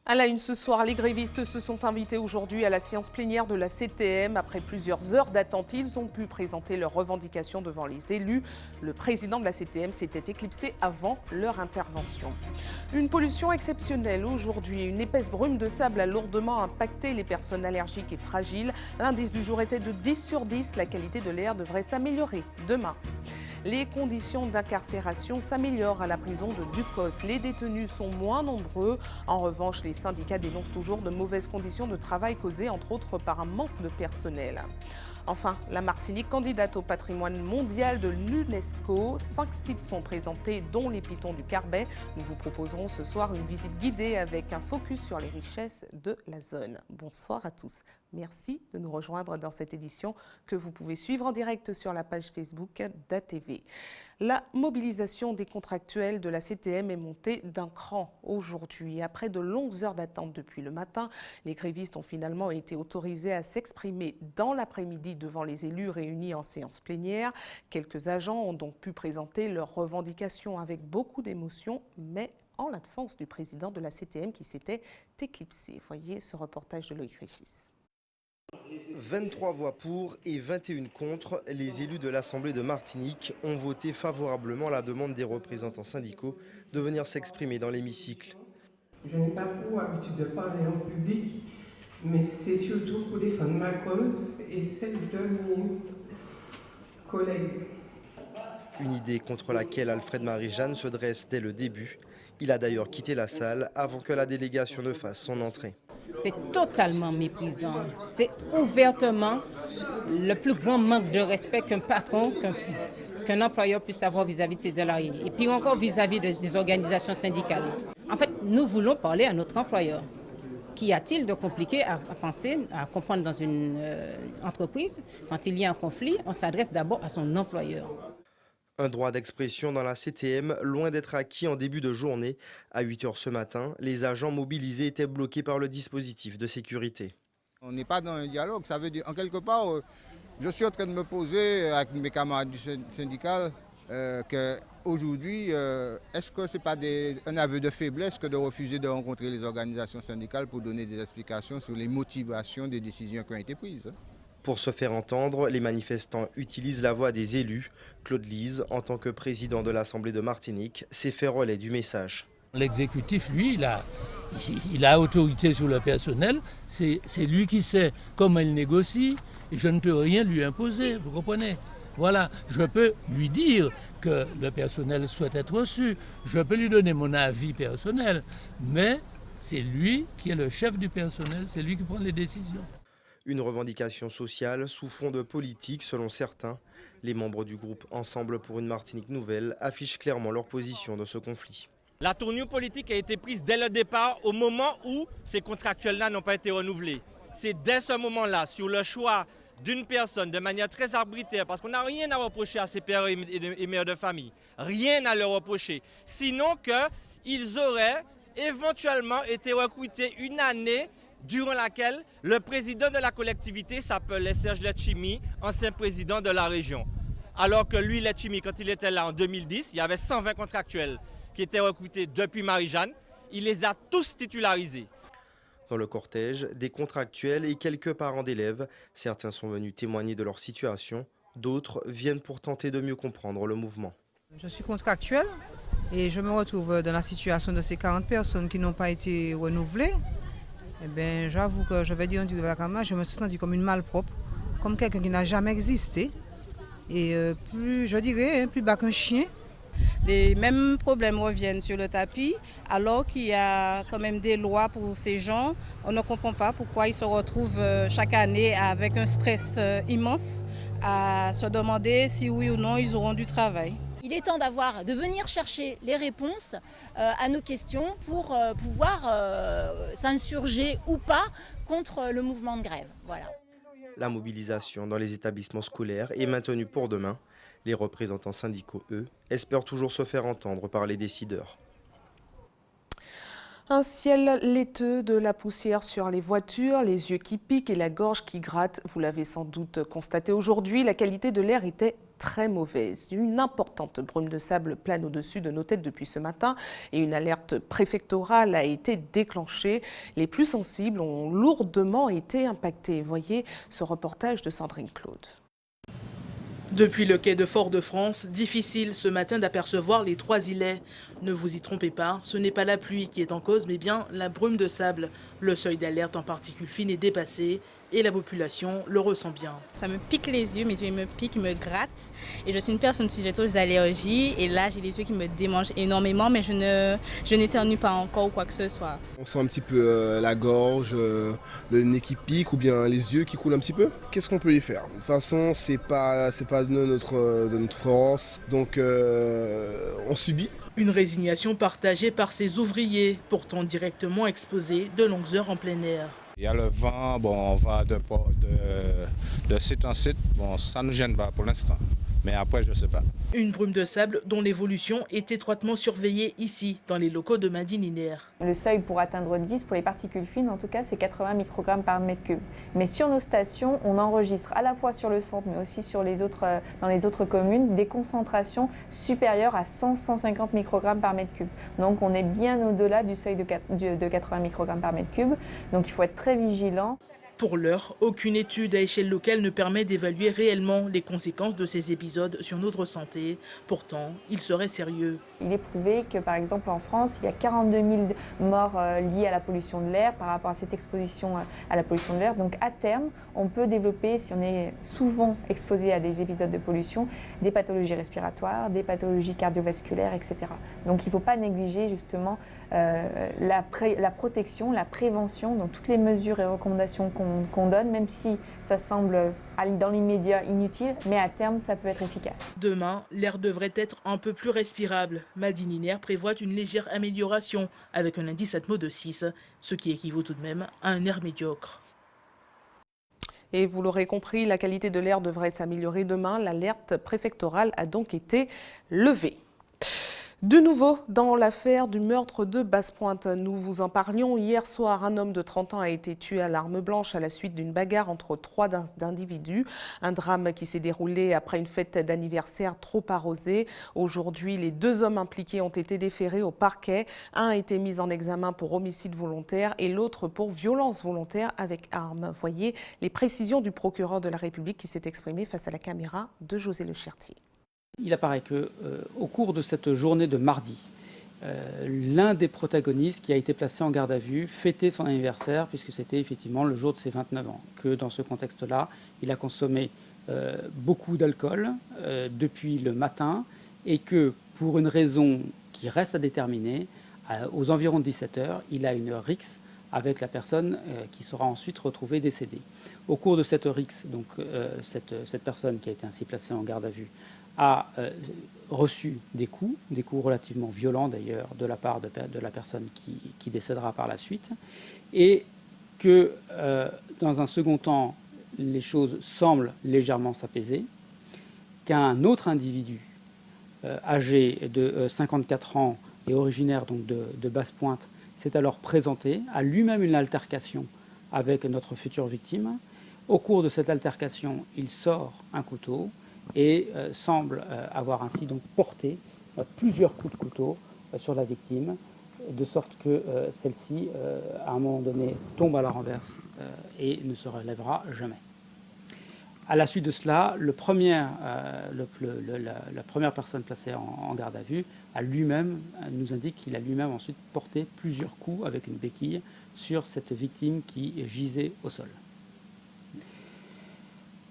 À la une ce soir, les grévistes se sont invités aujourd'hui à la séance plénière de la CTM. Après plusieurs heures d'attente, ils ont pu présenter leurs revendications devant les élus. Le président de la CTM s'était éclipsé avant leur intervention. Une pollution exceptionnelle aujourd'hui. Une épaisse brume de sable a lourdement impacté les personnes allergiques et fragiles. L'indice du jour était de 10 sur 10. La qualité de l'air devrait s'améliorer demain. Les conditions d'incarcération s'améliorent à la prison de Ducos. Les détenus sont moins nombreux. En revanche, les syndicats dénoncent toujours de mauvaises conditions de travail causées entre autres par un manque de personnel. Enfin, la Martinique, candidate au patrimoine mondial de l'UNESCO. 5 sites sont présentés, dont les pitons du Carbet. Nous vous proposerons ce soir une visite guidée avec un focus sur les richesses de la zone. Bonsoir à tous. Merci de nous rejoindre dans cette édition que vous pouvez suivre en direct sur la page Facebook d'ATV. La mobilisation des contractuels de la CTM est montée d'un cran aujourd'hui. Après de longues heures d'attente depuis le matin, les grévistes ont finalement été autorisés à s'exprimer dans l'après-midi devant les élus réunis en séance plénière. Quelques agents ont donc pu présenter leurs revendications avec beaucoup d'émotion, mais en l'absence du président de la CTM qui s'était éclipsé. Voyez ce reportage de Loïc Régis. 23 voix pour et 21 contre, les élus de l'Assemblée de Martinique ont voté favorablement la demande des représentants syndicaux de venir s'exprimer dans l'hémicycle. Je n'ai pas pour habitude de parler en public, mais c'est surtout pour défendre ma cause et celle de mes collègues. Une idée contre laquelle Alfred Marie-Jeanne se dresse dès le début. Il a d'ailleurs quitté la salle avant que la délégation ne fasse son entrée. C'est totalement méprisant. C'est ouvertement le plus grand manque de respect qu'un patron, qu'un employeur puisse avoir vis-à-vis de ses salariés. Et puis encore vis-à-vis des organisations syndicales. En fait, nous voulons parler à notre employeur. Qu'y a-t-il de compliqué à penser, à comprendre dans une entreprise? Quand il y a un conflit, on s'adresse d'abord à son employeur. Un droit d'expression dans la CTM, loin d'être acquis en début de journée. À 8 h ce matin, les agents mobilisés étaient bloqués par le dispositif de sécurité. On n'est pas dans un dialogue, ça veut dire, en quelque part, je suis en train de me poser avec mes camarades du syndical qu'aujourd'hui, est-ce que ce n'est pas un aveu de faiblesse que de refuser de rencontrer les organisations syndicales pour donner des explications sur les motivations des décisions qui ont été prises? Pour se faire entendre, les manifestants utilisent la voix des élus. Claude Lise, en tant que président de l'Assemblée de Martinique, s'est fait relais du message. L'exécutif, lui, il a autorité sur le personnel. C'est lui qui sait comment il négocie et je ne peux rien lui imposer, vous comprenez? Voilà, je peux lui dire que le personnel souhaite être reçu. Je peux lui donner mon avis personnel, mais c'est lui qui est le chef du personnel, c'est lui qui prend les décisions. Une revendication sociale sous fond de politique selon certains. Les membres du groupe Ensemble pour une Martinique nouvelle affichent clairement leur position de ce conflit. La tournure politique a été prise dès le départ au moment où ces contractuels-là n'ont pas été renouvelés. C'est dès ce moment-là, sur le choix d'une personne de manière très arbitraire, parce qu'on n'a rien à reprocher à ces pères et mères de famille, rien à leur reprocher, sinon qu'ils auraient éventuellement été recrutés une année durant laquelle le président de la collectivité s'appelait Serge Letchimy, ancien président de la région. Alors que lui, Letchimy, quand il était là en 2010, il y avait 120 contractuels qui étaient recrutés depuis Marie-Jeanne. Il les a tous titularisés. Dans le cortège, des contractuels et quelques parents d'élèves. Certains sont venus témoigner de leur situation, d'autres viennent pour tenter de mieux comprendre le mouvement. Je suis contractuelle et je me retrouve dans la situation de ces 40 personnes qui n'ont pas été renouvelées. Eh bien, j'avoue que je vais dire un truc de la caméra, je me suis sentie comme une malpropre, comme quelqu'un qui n'a jamais existé. Et plus, je dirais, plus bas qu'un chien. Les mêmes problèmes reviennent sur le tapis, alors qu'il y a quand même des lois pour ces gens. On ne comprend pas pourquoi ils se retrouvent chaque année avec un stress immense à se demander si oui ou non ils auront du travail. Il est temps de venir chercher les réponses à nos questions pour pouvoir s'insurger ou pas contre le mouvement de grève. Voilà. La mobilisation dans les établissements scolaires est maintenue pour demain. Les représentants syndicaux, eux, espèrent toujours se faire entendre par les décideurs. Un ciel laiteux, de la poussière sur les voitures, les yeux qui piquent et la gorge qui gratte. Vous l'avez sans doute constaté aujourd'hui, la qualité de l'air était très mauvaise. Une importante brume de sable plane au-dessus de nos têtes depuis ce matin et une alerte préfectorale a été déclenchée. Les plus sensibles ont lourdement été impactés. Voyez ce reportage de Sandrine Claude. Depuis le quai de Fort-de-France, difficile ce matin d'apercevoir les 3 îlets. Ne vous y trompez pas, ce n'est pas la pluie qui est en cause, mais bien la brume de sable. Le seuil d'alerte en particules fines est dépassé et la population le ressent bien. Ça me pique les yeux, mes yeux me piquent, me grattent. Et je suis une personne sujet aux allergies. Et là, j'ai les yeux qui me démangent énormément, mais je n'éternue pas encore ou quoi que ce soit. On sent un petit peu la gorge, le nez qui pique ou bien les yeux qui coulent un petit peu. Qu'est-ce qu'on peut y faire? De toute façon, c'est pas de notre force, donc on subit. Une résignation partagée par ces ouvriers, pourtant directement exposés de longues heures en plein air. Il y a le vent, on va de site en site, ça ne nous gêne pas pour l'instant, mais après je ne sais pas. Une brume de sable dont l'évolution est étroitement surveillée ici, dans les locaux de Madininer. Le seuil pour atteindre 10 pour les particules fines, en tout cas, c'est 80 microgrammes par mètre cube. Mais sur nos stations, on enregistre à la fois sur le centre, mais aussi dans les autres communes, des concentrations supérieures à 100-150 microgrammes par mètre cube. Donc on est bien au-delà du seuil de 80 microgrammes par mètre cube. Donc il faut être très vigilant. Pour l'heure, aucune étude à échelle locale ne permet d'évaluer réellement les conséquences de ces épisodes sur notre santé. Pourtant, il serait sérieux. Il est prouvé que, par exemple, en France, il y a 42 000 morts liées à la pollution de l'air par rapport à cette exposition à la pollution de l'air. Donc, à terme, on peut développer, si on est souvent exposé à des épisodes de pollution, des pathologies respiratoires, des pathologies cardiovasculaires, etc. Donc, il ne faut pas négliger justement la protection, la prévention, donc toutes les mesures et recommandations qu'on donne, même si ça semble dans l'immédiat inutile, mais à terme, ça peut être efficace. Demain, l'air devrait être un peu plus respirable. Madininer prévoit une légère amélioration avec un indice Atmo de 6, ce qui équivaut tout de même à un air médiocre. Et vous l'aurez compris, la qualité de l'air devrait s'améliorer demain. L'alerte préfectorale a donc été levée. De nouveau, dans l'affaire du meurtre de Basse-Pointe, nous vous en parlions hier soir. Un homme de 30 ans a été tué à l'arme blanche à la suite d'une bagarre entre 3 individus. Un drame qui s'est déroulé après une fête d'anniversaire trop arrosée. Aujourd'hui, les 2 hommes impliqués ont été déférés au parquet. Un a été mis en examen pour homicide volontaire et l'autre pour violence volontaire avec arme. Voyez les précisions du procureur de la République qui s'est exprimé face à la caméra de José Lechertier. Il apparaît qu'au cours de cette journée de mardi, l'un des protagonistes qui a été placé en garde à vue fêtait son anniversaire, puisque c'était effectivement le jour de ses 29 ans. Que dans ce contexte-là, il a consommé beaucoup d'alcool depuis le matin et que pour une raison qui reste à déterminer, aux environs de 17 h, il a une rixe avec la personne qui sera ensuite retrouvée décédée. Au cours de cette rixe, donc cette personne qui a été ainsi placée en garde à vue a reçu des coups relativement violents d'ailleurs de la part de la personne qui décédera par la suite, et que dans un second temps, les choses semblent légèrement s'apaiser, qu'un autre individu âgé de 54 ans et originaire donc de Basse-Pointe s'est alors présenté, a lui-même une altercation avec notre future victime. Au cours de cette altercation, il sort un couteau et semble avoir ainsi donc porté plusieurs coups de couteau sur la victime, de sorte que celle-ci, à un moment donné, tombe à la renverse et ne se relèvera jamais. À la suite de cela, la première personne placée en garde à vue nous indique qu'il a lui-même ensuite porté plusieurs coups avec une béquille sur cette victime qui gisait au sol.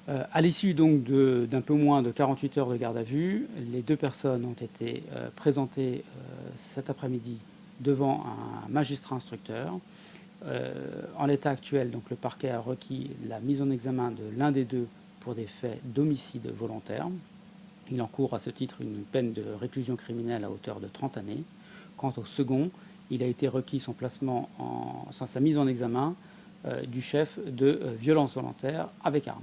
À l'issue donc d'un peu moins de 48 heures de garde à vue, les 2 personnes ont été présentées cet après-midi devant un magistrat instructeur. En l'état actuel, donc, le parquet a requis la mise en examen de l'un des 2 pour des faits d'homicide volontaire. Il encourt à ce titre une peine de réclusion criminelle à hauteur de 30 années. Quant au second, il a été requis son placement sa mise en examen du chef de violence volontaire avec arme.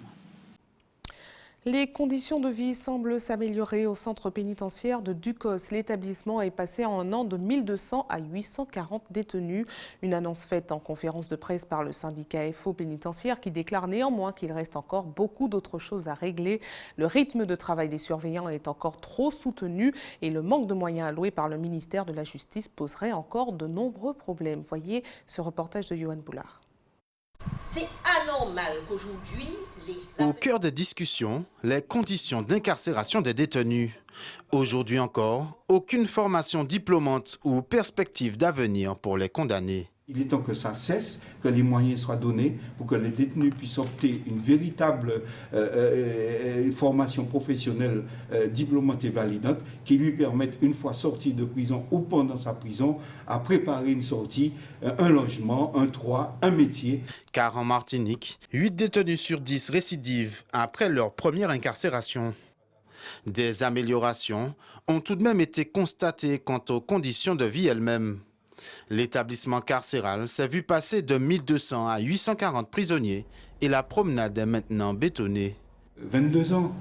Les conditions de vie semblent s'améliorer au centre pénitentiaire de Ducos. L'établissement est passé en un an de 1200 à 840 détenus. Une annonce faite en conférence de presse par le syndicat FO pénitentiaire qui déclare néanmoins qu'il reste encore beaucoup d'autres choses à régler. Le rythme de travail des surveillants est encore trop soutenu et le manque de moyens alloués par le ministère de la Justice poserait encore de nombreux problèmes. Voyez ce reportage de Johan Boulard. C'est anormal qu'aujourd'hui, Au cœur des discussions, les conditions d'incarcération des détenus. Aujourd'hui encore, aucune formation diplômante ou perspective d'avenir pour les condamnés. Il est temps que ça cesse, que les moyens soient donnés pour que les détenus puissent opter une véritable formation professionnelle diplômante et validante qui lui permette, une fois sorti de prison ou pendant sa prison, à préparer une sortie, un logement, un toit, un métier. Car en Martinique, 8 détenus sur 10 récidivent après leur première incarcération. Des améliorations ont tout de même été constatées quant aux conditions de vie elles-mêmes. L'établissement carcéral s'est vu passer de 1200 à 840 prisonniers et la promenade est maintenant bétonnée. 22 ans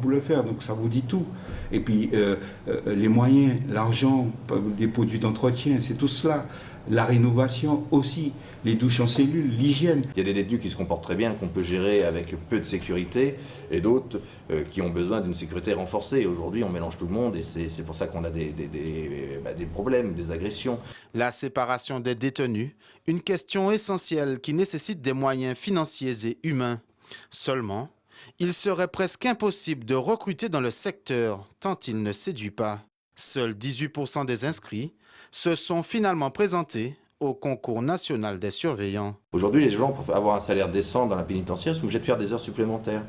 pour le faire, donc ça vous dit tout. Et puis les moyens, l'argent, les produits d'entretien, c'est tout cela. La rénovation aussi, les douches en cellule, l'hygiène. Il y a des détenus qui se comportent très bien, qu'on peut gérer avec peu de sécurité, et d'autres qui ont besoin d'une sécurité renforcée. Aujourd'hui, on mélange tout le monde et c'est pour ça qu'on a des problèmes, des agressions. La séparation des détenus, une question essentielle qui nécessite des moyens financiers et humains. Seulement, il serait presque impossible de recruter dans le secteur tant il ne séduit pas. Seuls 18% des inscrits se sont finalement présentés au concours national des surveillants. Aujourd'hui, les gens, pour avoir un salaire décent dans la pénitentiaire, sont obligés de faire des heures supplémentaires.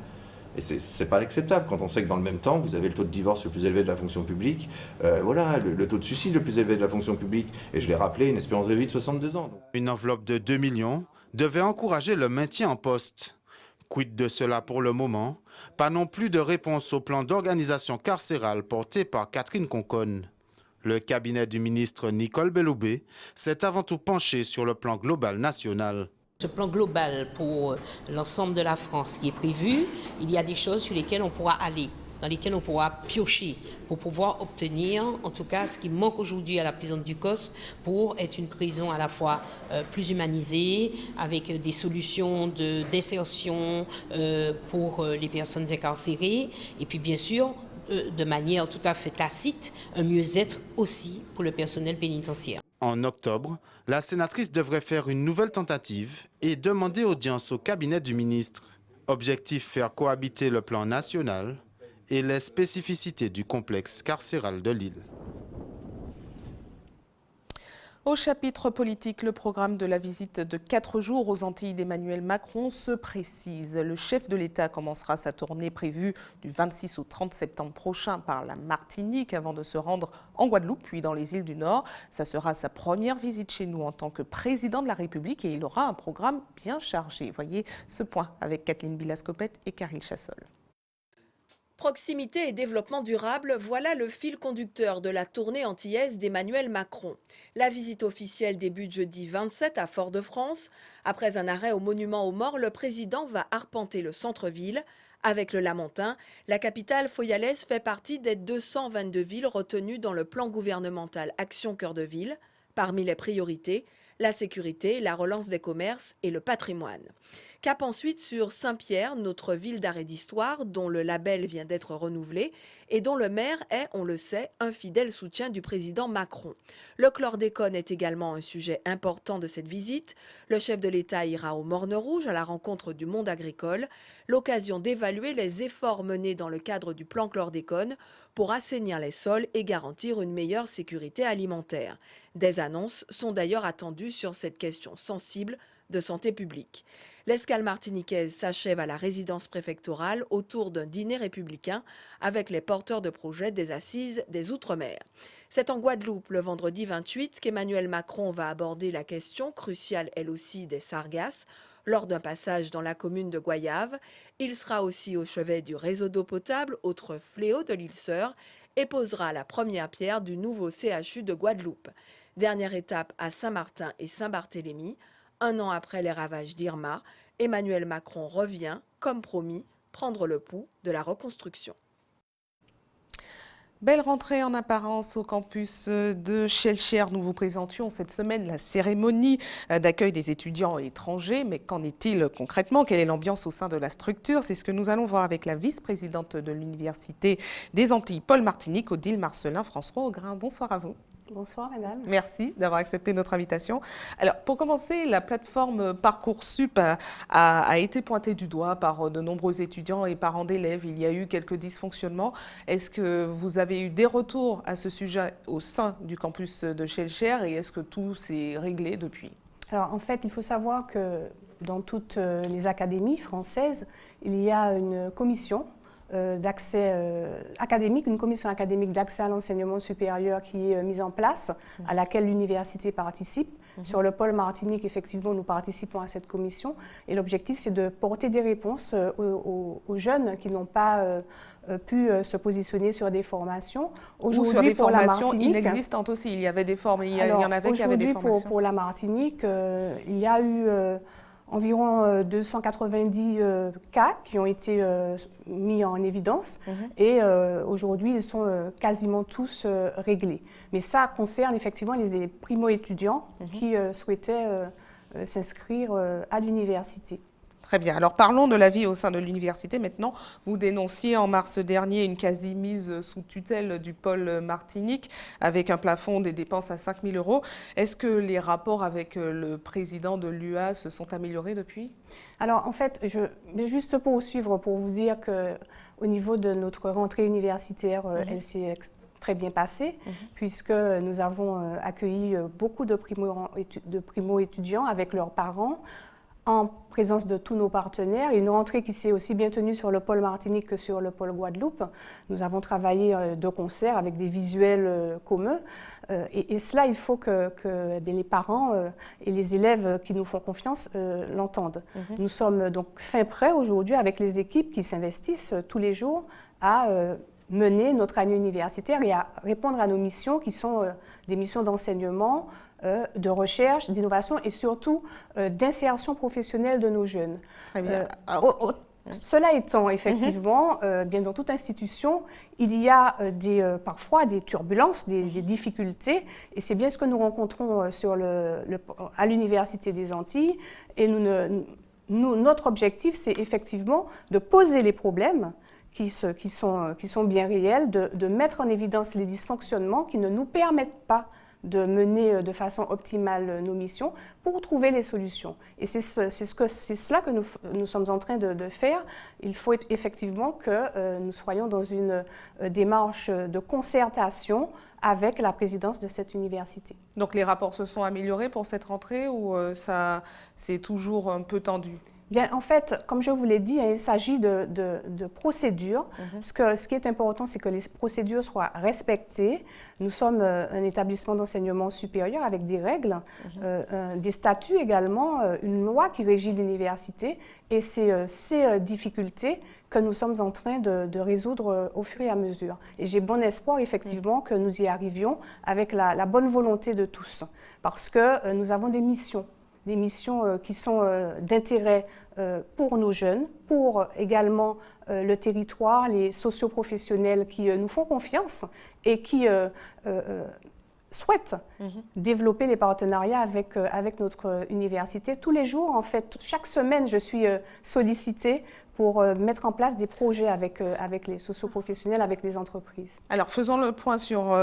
Et c'est pas acceptable quand on sait que dans le même temps, vous avez le taux de divorce le plus élevé de la fonction publique, le taux de suicide le plus élevé de la fonction publique. Et je l'ai rappelé, une espérance de vie de 62 ans. Donc. Une enveloppe de 2 millions devait encourager le maintien en poste. Quid de cela pour le moment? Pas non plus de réponse au plan d'organisation carcérale porté par Catherine Conconne. Le cabinet du ministre Nicole Belloubet s'est avant tout penché sur le plan global national. Ce plan global pour l'ensemble de la France qui est prévu, il y a des choses sur lesquelles on pourra aller, dans lesquelles on pourra piocher pour pouvoir obtenir, en tout cas, ce qui manque aujourd'hui à la prison de Ducos pour être une prison à la fois plus humanisée, avec des solutions d'insertion pour les personnes incarcérées, et puis bien sûr, de manière tout à fait tacite, un mieux-être aussi pour le personnel pénitentiaire. En octobre, la sénatrice devrait faire une nouvelle tentative et demander audience au cabinet du ministre. Objectif, faire cohabiter le plan national et les spécificités du complexe carcéral de Lille. Au chapitre politique, le programme de la visite de 4 jours aux Antilles d'Emmanuel Macron se précise. Le chef de l'État commencera sa tournée prévue du 26 au 30 septembre prochain par la Martinique avant de se rendre en Guadeloupe puis dans les îles du Nord. Ça sera sa première visite chez nous en tant que président de la République et il aura un programme bien chargé. Voyez ce point avec Kathleen Bilascopette et Caril Chassol. Proximité et développement durable, voilà le fil conducteur de la tournée antillaise d'Emmanuel Macron. La visite officielle débute jeudi 27 à Fort-de-France. Après un arrêt au monument aux morts, le président va arpenter le centre-ville. Avec le Lamentin, la capitale foyalaise fait partie des 222 villes retenues dans le plan gouvernemental Action Cœur de Ville. Parmi les priorités, la sécurité, la relance des commerces et le patrimoine. Cap ensuite sur Saint-Pierre, notre ville d'arrêt d'histoire, dont le label vient d'être renouvelé et dont le maire est, on le sait, un fidèle soutien du président Macron. Le chlordécone est également un sujet important de cette visite. Le chef de l'État ira au Morne Rouge à la rencontre du monde agricole, l'occasion d'évaluer les efforts menés dans le cadre du plan chlordécone pour assainir les sols et garantir une meilleure sécurité alimentaire. Des annonces sont d'ailleurs attendues sur cette question sensible de santé publique. L'escale martiniquaise s'achève à la résidence préfectorale autour d'un dîner républicain avec les porteurs de projets des Assises des Outre-mer. C'est en Guadeloupe, le vendredi 28, qu'Emmanuel Macron va aborder la question, cruciale elle aussi, des sargasses, lors d'un passage dans la commune de Goyave. Il sera aussi au chevet du réseau d'eau potable, autre fléau de l'île Sœur, et posera la première pierre du nouveau CHU de Guadeloupe. Dernière étape à Saint-Martin et Saint-Barthélemy. 1 an après les ravages d'Irma, Emmanuel Macron revient, comme promis, prendre le pouls de la reconstruction. Belle rentrée en apparence au campus de Schellcher. Nous vous présentions cette semaine la cérémonie d'accueil des étudiants étrangers. Mais qu'en est-il concrètement? Quelle est l'ambiance au sein de la structure? C'est ce que nous allons voir avec la vice-présidente de l'Université des Antilles, Paul Martinique, Odile Marcelin, François Augrin. Bonsoir à vous. Bonsoir madame. Merci d'avoir accepté notre invitation. Alors pour commencer, la plateforme Parcoursup a été pointée du doigt par de nombreux étudiants et parents d'élèves. Il y a eu quelques dysfonctionnements. Est-ce que vous avez eu des retours à ce sujet au sein du campus de Schellcher et est-ce que tout s'est réglé depuis? Alors en fait, il faut savoir que dans toutes les académies françaises, il y a une commission d'accès académique, une commission académique d'accès à l'enseignement supérieur qui est mise en place, à laquelle l'université participe. Sur le pôle Martinique, effectivement, nous participons à cette commission et l'objectif, c'est de porter des réponses aux jeunes qui n'ont pas pu se positionner sur des formations. Ou sur des formations inexistantes aussi. Il y avait des formations, il y en avait qui avaient des formations. Pour la Martinique, il y a eu environ 290 cas qui ont été mis en évidence et aujourd'hui ils sont quasiment tous réglés. Mais ça concerne effectivement les primo-étudiants qui souhaitaient s'inscrire à l'université. Très bien. Alors parlons de la vie au sein de l'université. Maintenant, vous dénonciez en mars dernier une quasi-mise sous tutelle du pôle Martinique avec un plafond des dépenses à 5 000 €. Est-ce que les rapports avec le président de l'UA se sont améliorés depuis? Alors en fait, juste pour suivre, pour vous dire qu'au niveau de notre rentrée universitaire, elle s'est très bien passée puisque nous avons accueilli beaucoup de primo-étudiants avec leurs parents, en présence de tous nos partenaires, et une rentrée qui s'est aussi bien tenue sur le pôle Martinique que sur le pôle Guadeloupe. Nous avons travaillé de concert avec des visuels communs et cela, il faut que les parents et les élèves qui nous font confiance l'entendent. Nous sommes donc fin prêts aujourd'hui avec les équipes qui s'investissent tous les jours à mener notre année universitaire et à répondre à nos missions qui sont des missions d'enseignement, de recherche, d'innovation et surtout d'insertion professionnelle de nos jeunes. Très bien. Cela étant, effectivement, bien dans toute institution, il y a parfois des turbulences, des difficultés, et c'est bien ce que nous rencontrons à l'Université des Antilles. Et notre objectif, c'est effectivement de poser les problèmes qui sont bien réels, de mettre en évidence les dysfonctionnements qui ne nous permettent pas de mener de façon optimale nos missions pour trouver les solutions. Et c'est cela que nous sommes en train de faire. Il faut effectivement que nous soyons dans une démarche de concertation avec la présidence de cette université. Donc les rapports se sont améliorés pour cette rentrée ou c'est toujours un peu tendu? Bien, en fait, comme je vous l'ai dit, il s'agit de procédures. Ce qui est important, c'est que les procédures soient respectées. Nous sommes un établissement d'enseignement supérieur avec des règles, des statuts également, une loi qui régit l'université. Et c'est ces difficultés que nous sommes en train de résoudre au fur et à mesure. Et j'ai bon espoir, effectivement, que nous y arrivions avec la bonne volonté de tous. Parce que nous avons des missions qui sont d'intérêt pour nos jeunes, pour également le territoire, les socioprofessionnels qui nous font confiance et qui souhaitent développer les partenariats avec notre université. Tous les jours, en fait, chaque semaine, je suis sollicitée pour mettre en place des projets avec les socioprofessionnels, avec les entreprises. Alors, faisons le point sur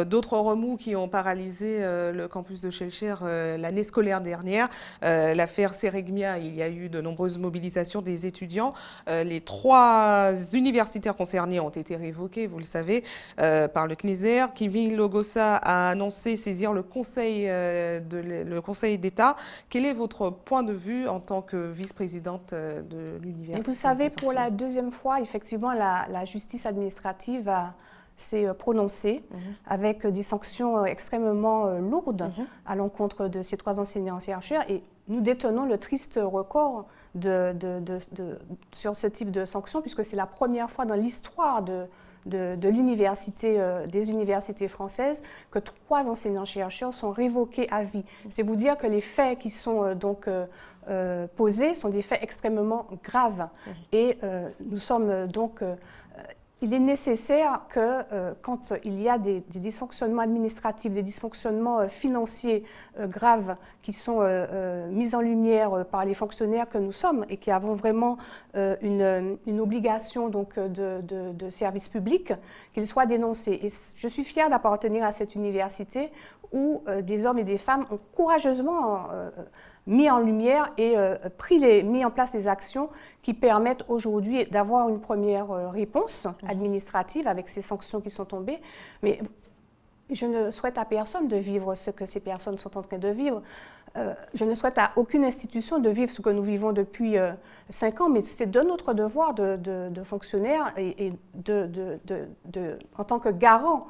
d'autres remous qui ont paralysé le campus de Schellcher l'année scolaire dernière. L'affaire Seregmia, il y a eu de nombreuses mobilisations des étudiants. Les 3 universitaires concernés ont été révoqués, vous le savez, par le CNESER. Kevin Logosa a annoncé saisir le Conseil d'État. Quel est votre point de vue en tant que vice-présidente de l'université? Vous savez, pour la deuxième fois, effectivement, la justice administrative s'est prononcée avec des sanctions extrêmement lourdes à l'encontre de ces 3 enseignants-chercheurs. Et nous détenons le triste record sur ce type de sanctions, puisque c'est la première fois dans l'histoire de l'université, des universités françaises, que 3 enseignants-chercheurs sont révoqués à vie. C'est vous dire que les faits qui sont posés sont des faits extrêmement graves. Et nous sommes donc... il est nécessaire que quand il y a des dysfonctionnements administratifs, des dysfonctionnements financiers graves qui sont mis en lumière par les fonctionnaires que nous sommes et qui avons vraiment une obligation donc, de service public, qu'ils soient dénoncés. Et je suis fière d'appartenir à cette université où des hommes et des femmes ont courageusement mis en lumière et mis en place des actions qui permettent aujourd'hui d'avoir une première réponse administrative avec ces sanctions qui sont tombées. Mais je ne souhaite à personne de vivre ce que ces personnes sont en train de vivre. Je ne souhaite à aucune institution de vivre ce que nous vivons depuis 5 ans, mais c'est de notre devoir de fonctionnaires et en tant que garant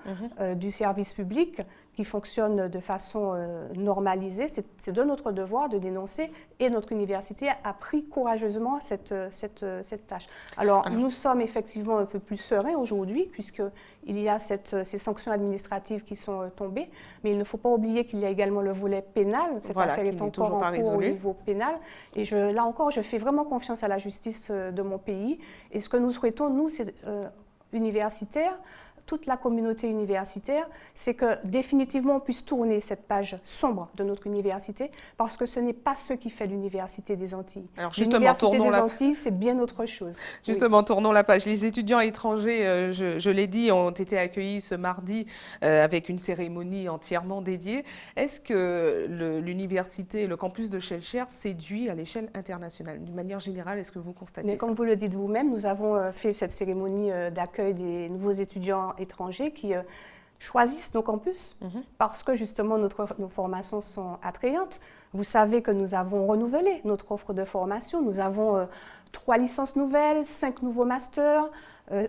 du service public qui fonctionne de façon normalisée, c'est de notre devoir de dénoncer et notre université a pris courageusement cette tâche. Alors, nous sommes effectivement un peu plus sereins aujourd'hui puisqu'il y a ces sanctions administratives qui sont tombées, mais il ne faut pas oublier qu'il y a également le volet pénal. Cette affaire est encore en cours au niveau pénal. Et là encore, je fais vraiment confiance à la justice de mon pays. Et ce que nous souhaitons, nous, c'est universitaires, toute la communauté universitaire, c'est que définitivement on puisse tourner cette page sombre de notre université parce que ce n'est pas ce qui fait l'université des Antilles. Alors justement, tournons la Antilles, c'est bien autre chose. Justement, tournons la page. Les étudiants étrangers, je l'ai dit, ont été accueillis ce mardi avec une cérémonie entièrement dédiée. Est-ce que l'université, le campus de Schellcher séduit à l'échelle internationale? D'une manière générale, est-ce que vous constatez ça? Comme vous le dites vous-même, nous avons fait cette cérémonie d'accueil des nouveaux étudiants étrangers qui choisissent nos campus parce que justement nos formations sont attrayantes. Vous savez que nous avons renouvelé notre offre de formation. Nous avons 3 licences nouvelles, 5 nouveaux masters,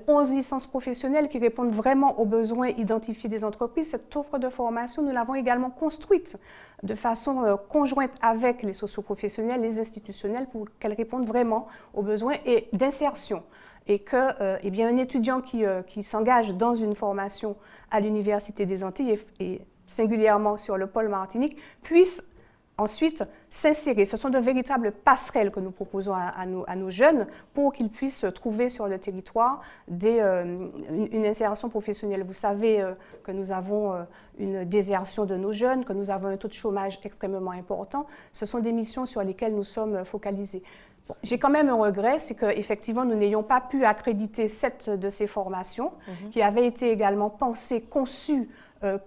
11 licences professionnelles qui répondent vraiment aux besoins identifiés des entreprises. Cette offre de formation, nous l'avons également construite de façon conjointe avec les socioprofessionnels, les institutionnels pour qu'elle réponde vraiment aux besoins et d'insertion. Et que, eh bien, un étudiant qui s'engage dans une formation à l'Université des Antilles et singulièrement sur le pôle Martinique puisse ensuite s'insérer. Ce sont de véritables passerelles que nous proposons à nos jeunes pour qu'ils puissent trouver sur le territoire une insertion professionnelle. Vous savez que nous avons une désertion de nos jeunes, que nous avons un taux de chômage extrêmement important. Ce sont des missions sur lesquelles nous sommes focalisés. J'ai quand même un regret, c'est qu'effectivement, nous n'ayons pas pu accréditer 7 de ces formations qui avaient été également pensées, conçues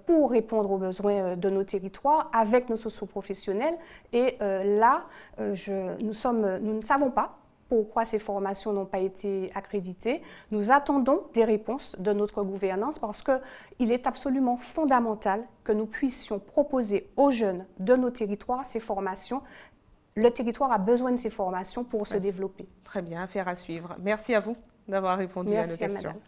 pour répondre aux besoins de nos territoires avec nos socioprofessionnels. Et là, nous ne savons pas pourquoi ces formations n'ont pas été accréditées. Nous attendons des réponses de notre gouvernance parce qu'il est absolument fondamental que nous puissions proposer aux jeunes de nos territoires ces formations. Le territoire a besoin de ces formations pour se développer. Très bien, affaire à suivre. Merci à vous d'avoir répondu à nos questions. Madame.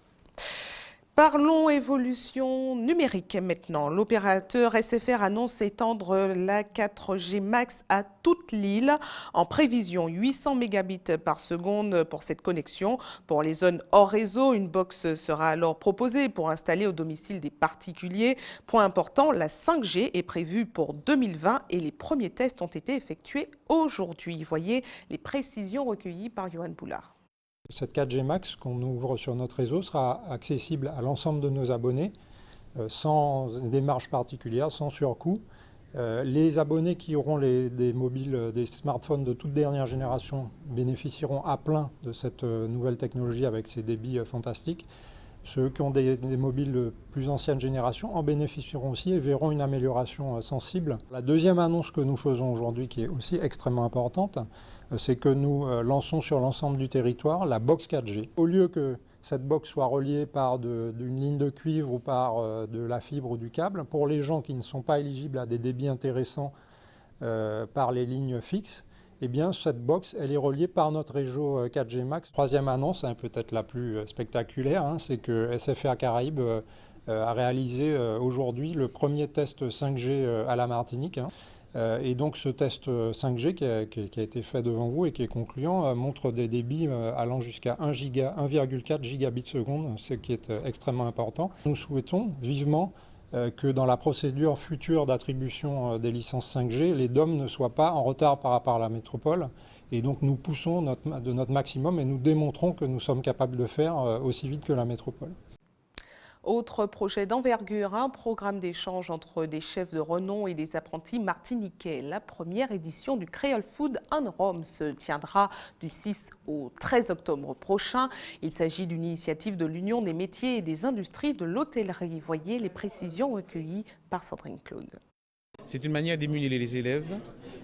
Parlons évolution numérique maintenant. L'opérateur SFR annonce étendre la 4G Max à toute l'île en prévision 800 mégabits par seconde pour cette connexion. Pour les zones hors réseau, une box sera alors proposée pour installer au domicile des particuliers. Point important, la 5G est prévue pour 2020 et les premiers tests ont été effectués aujourd'hui. Voyez les précisions recueillies par Johan Boulard. Cette 4G Max qu'on ouvre sur notre réseau sera accessible à l'ensemble de nos abonnés sans démarche particulière, sans surcoût. Les abonnés qui auront des smartphones de toute dernière génération bénéficieront à plein de cette nouvelle technologie avec ses débits fantastiques. Ceux qui ont des mobiles de plus ancienne génération en bénéficieront aussi et verront une amélioration sensible. La deuxième annonce que nous faisons aujourd'hui, qui est aussi extrêmement importante, c'est que nous lançons sur l'ensemble du territoire la box 4G. Au lieu que cette box soit reliée par d'une ligne de cuivre ou par de la fibre ou du câble, pour les gens qui ne sont pas éligibles à des débits intéressants par les lignes fixes, eh bien, cette box, elle est reliée par notre réseau 4G Max. Troisième annonce, peut-être la plus spectaculaire, c'est que SFR Caraïbes a réalisé aujourd'hui le premier test 5G à la Martinique. Et donc ce test 5G qui a été fait devant vous et qui est concluant montre des débits allant jusqu'à 1,4 gigabits seconde, ce qui est extrêmement important. Nous souhaitons vivement que dans la procédure future d'attribution des licences 5G, les DOM ne soient pas en retard par rapport à la métropole. Et donc nous poussons de notre maximum et nous démontrons que nous sommes capables de faire aussi vite que la métropole. Autre projet d'envergure, un programme d'échange entre des chefs de renom et des apprentis martiniquais. La première édition du Creole Food on Rome se tiendra du 6 au 13 octobre prochain. Il s'agit d'une initiative de l'Union des métiers et des industries de l'hôtellerie. Voyez les précisions recueillies par Sandrine Claude. C'est une manière d'émuler les élèves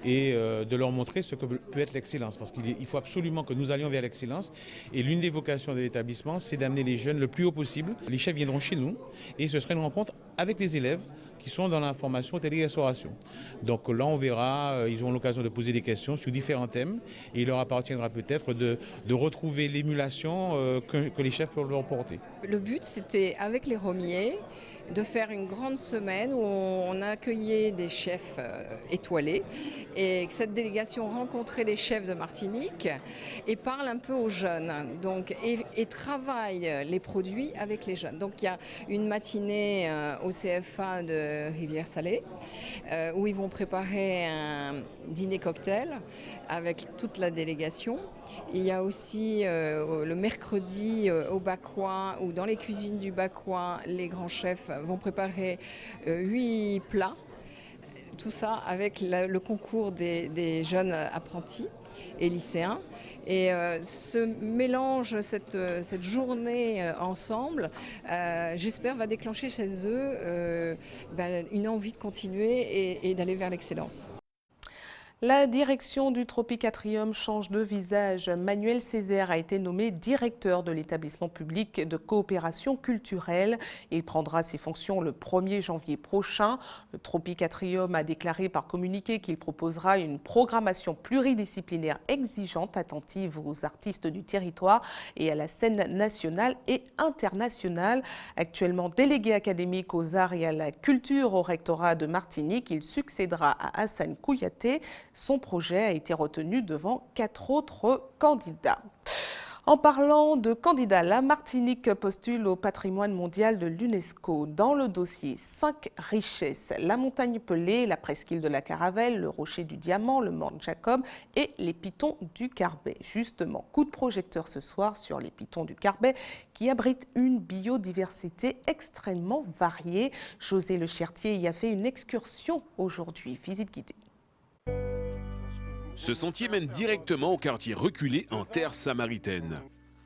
et de leur montrer ce que peut être l'excellence. Parce qu'il faut absolument que nous allions vers l'excellence. Et l'une des vocations de l'établissement, c'est d'amener les jeunes le plus haut possible. Les chefs viendront chez nous et ce sera une rencontre avec les élèves qui sont dans la formation hôtellerie-restauration. Donc là, on verra, ils auront l'occasion de poser des questions sur différents thèmes et il leur appartiendra peut-être de retrouver l'émulation que les chefs peuvent leur porter. Le but, c'était avec les Romiers de faire une grande semaine où on a accueilli des chefs étoilés et que cette délégation rencontrait les chefs de Martinique et parle un peu aux jeunes donc, et travaille les produits avec les jeunes. Donc il y a une matinée au CFA de Rivière-Salée où ils vont préparer un dîner cocktail avec toute la délégation. Il y a aussi le mercredi au Bacois ou dans les cuisines du Bacois, les grands chefs vont préparer 8 plats. Tout ça avec le concours des jeunes apprentis et lycéens. Et ce mélange, cette journée ensemble, j'espère, va déclencher chez eux une envie de continuer et d'aller vers l'excellence. La direction du Tropicatrium change de visage. Manuel Césaire a été nommé directeur de l'établissement public de coopération culturelle. Il prendra ses fonctions le 1er janvier prochain. Le Tropicatrium a déclaré par communiqué qu'il proposera une programmation pluridisciplinaire exigeante, attentive aux artistes du territoire et à la scène nationale et internationale. Actuellement délégué académique aux arts et à la culture au rectorat de Martinique, il succédera à Hassan Kouyaté. Son projet a été retenu devant 4 autres candidats. En parlant de candidats, la Martinique postule au patrimoine mondial de l'UNESCO. Dans le dossier, 5 richesses: la montagne Pelée, la presqu'île de la Caravelle, le rocher du Diamant, le Morne Jacob et les pitons du Carbet. Justement, coup de projecteur ce soir sur les pitons du Carbet qui abritent une biodiversité extrêmement variée. José Le Chertier y a fait une excursion aujourd'hui. Visite guidée. Ce sentier mène directement au quartier reculé en terre samaritaine.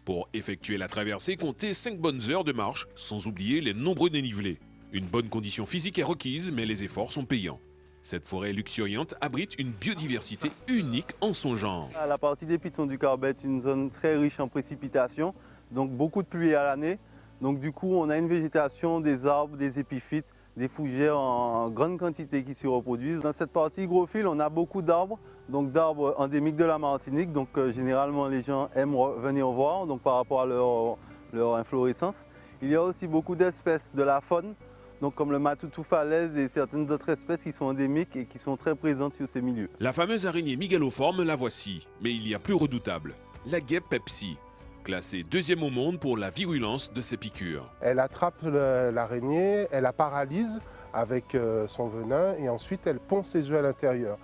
Pour effectuer la traversée, comptez 5 bonnes heures de marche, sans oublier les nombreux dénivelés. Une bonne condition physique est requise, mais les efforts sont payants. Cette forêt luxuriante abrite une biodiversité unique en son genre. La partie des pitons du Carbet est une zone très riche en précipitations, donc beaucoup de pluie à l'année. Donc du coup, on a une végétation, des arbres, des épiphytes, des fougères en grande quantité qui s'y reproduisent. Dans cette partie hygrophiles, on a beaucoup d'arbres, donc d'arbres endémiques de la Martinique. Donc généralement, les gens aiment venir voir, donc par rapport à leur inflorescence. Il y a aussi beaucoup d'espèces de la faune, donc comme le matoutou falaise et certaines autres espèces qui sont endémiques et qui sont très présentes sur ces milieux. La fameuse araignée migaloforme, la voici, mais il y a plus redoutable, la guêpe Pepsi. Classée 2e au monde pour la virulence de ses piqûres. Elle attrape l'araignée, elle la paralyse avec son venin et ensuite elle pond ses œufs à l'intérieur.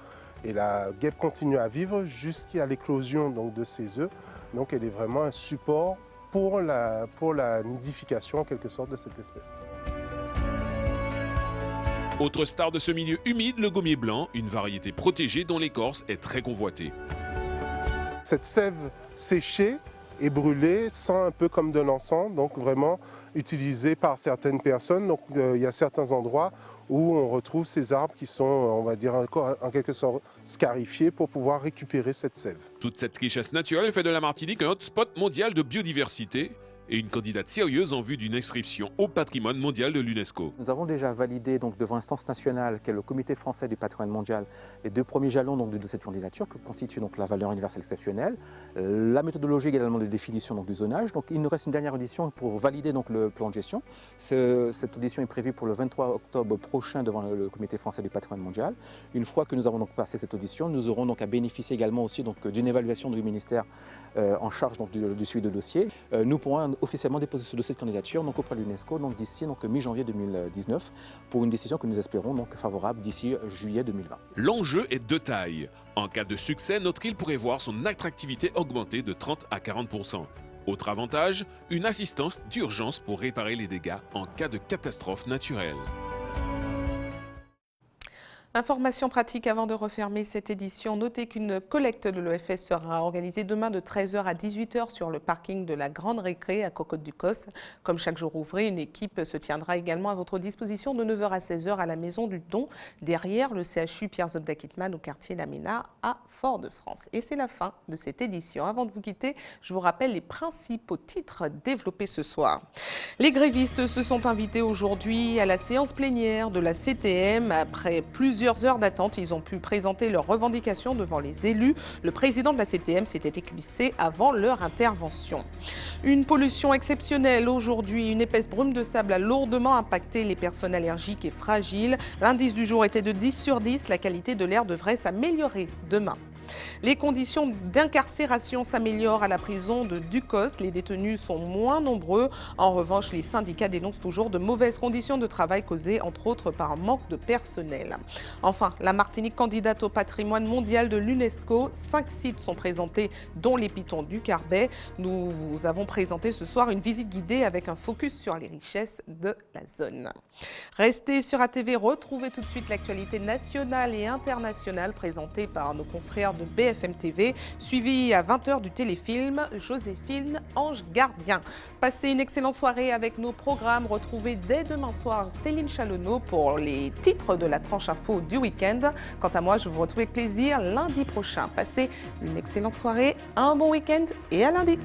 Et la guêpe continue à vivre jusqu'à l'éclosion de ses œufs. Donc elle est vraiment un support pour la nidification en quelque sorte de cette espèce. Autre star de ce milieu humide, le gommier blanc, une variété protégée dont l'écorce est très convoitée. Cette sève séchée et brûlée sent un peu comme de l'encens, donc vraiment utilisée par certaines personnes. Donc il y a certains endroits où on retrouve ces arbres qui sont, on va dire, encore en quelque sorte scarifiés pour pouvoir récupérer cette sève. Toute cette richesse naturelle fait de la Martinique un hotspot mondial de biodiversité et une candidate sérieuse en vue d'une inscription au patrimoine mondial de l'UNESCO. Nous avons déjà validé donc, devant l'instance nationale, qui est le Comité français du patrimoine mondial, les 2 premiers jalons donc, de cette candidature, que constitue donc, la valeur universelle exceptionnelle, la méthodologie également de définition donc, du zonage. Donc, il nous reste une dernière audition pour valider donc, le plan de gestion. Cette audition est prévue pour le 23 octobre prochain devant le Comité français du patrimoine mondial. Une fois que nous avons donc, passé cette audition, nous aurons donc, à bénéficier également aussi d'une évaluation du ministère en charge donc, du suivi de dossier. Nous pourrons officiellement déposer ce dossier de candidature donc, auprès de l'UNESCO d'ici mi-janvier 2019 pour une décision que nous espérons donc, favorable d'ici juillet 2020. L'enjeu est de taille. En cas de succès, notre île pourrait voir son attractivité augmenter de 30 à 40%. Autre avantage, une assistance d'urgence pour réparer les dégâts en cas de catastrophe naturelle. Information pratique avant de refermer cette édition. Notez qu'une collecte de l'EFS sera organisée demain de 13h à 18h sur le parking de la Grande Récré à Cocotte-du-Cos. Comme chaque jour ouvré, une équipe se tiendra également à votre disposition de 9h à 16h à la Maison du Don, derrière le CHU Pierre Zobda-Kittmann au quartier Lamena à Fort-de-France. Et c'est la fin de cette édition. Avant de vous quitter, je vous rappelle les principaux titres développés ce soir. Les grévistes se sont invités aujourd'hui à la séance plénière de la CTM. Après plusieurs heures d'attente, ils ont pu présenter leurs revendications devant les élus. Le président de la CTM s'était éclipsé avant leur intervention. Une pollution exceptionnelle aujourd'hui. Une épaisse brume de sable a lourdement impacté les personnes allergiques et fragiles. L'indice du jour était de 10 sur 10. La qualité de l'air devrait s'améliorer demain. Les conditions d'incarcération s'améliorent à la prison de Ducos. Les détenus sont moins nombreux. En revanche, les syndicats dénoncent toujours de mauvaises conditions de travail causées entre autres par un manque de personnel. Enfin, la Martinique candidate au patrimoine mondial de l'UNESCO. 5 sites sont présentés, dont les pitons du Carbet. Nous vous avons présenté ce soir une visite guidée avec un focus sur les richesses de la zone. Restez sur ATV, retrouvez tout de suite l'actualité nationale et internationale présentée par nos confrères de BFM TV, suivi à 20h du téléfilm Joséphine, Ange Gardien. Passez une excellente soirée avec nos programmes. Retrouvez dès demain soir Céline Chalonneau pour les titres de la tranche info du week-end. Quant à moi, je vous retrouve avec plaisir lundi prochain. Passez une excellente soirée, un bon week-end et à lundi.